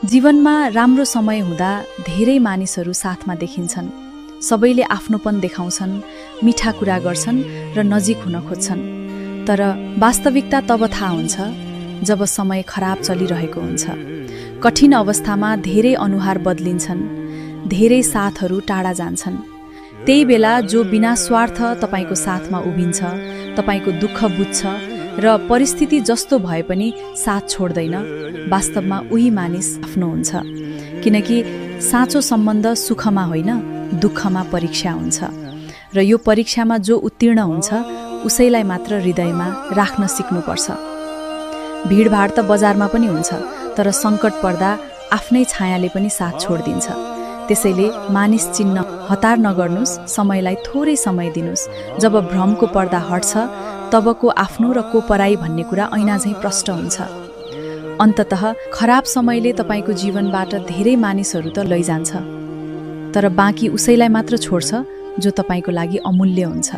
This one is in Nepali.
जीवनमा राम्रो समय हुँदा धेरै मानिसहरू साथमा देखिन्छन्। सबैले आफ्नोपन देखाउँछन्, मिठा कुरा गर्छन् र नजिक हुन खोज्छन्। तर वास्तविकता तब थाहा हुन्छ जब समय खराब चलिरहेको हुन्छ। कठिन अवस्थामा धेरै अनुहार बदलिन्छन्, धेरै साथहरू टाढा जान्छन्। त्यही बेला जो बिना स्वार्थ तपाईको साथमा उभिन्छ, तपाईको दुःख बुझ्छ र परिस्थिति जस्तो भए पनि साथ छोड्दैन, वास्तवमा उही मानिस आफ्नो हुन्छ। किनकि साँचो सम्बन्ध सुखमा होइन, दुःखमा परीक्षा हुन्छ। र यो परीक्षामा जो उत्तीर्ण हुन्छ उसैलाई मात्र हृदयमा राख्न सिक्नुपर्छ। भिडभाड त बजारमा पनि हुन्छ, तर सङ्कट पर्दा आफ्नै छायाले पनि साथ छोडिदिन्छ। त्यसैले मानिस चिन्न हतार नगर्नुस्, समयलाई थोरै समय दिनुस्। जब भ्रमको पर्दा हट्छ तबको आफ्नो र को पराई भन्ने कुरा ऐना झैँ प्रष्ट हुन्छ। अन्ततः खराब समयले तपाईको जीवनबाट धेरै मानिसहरू त लैजान्छ, तर बाँकी उसैलाई मात्र छोड्छ जो तपाईको लागि अमूल्य हुन्छ।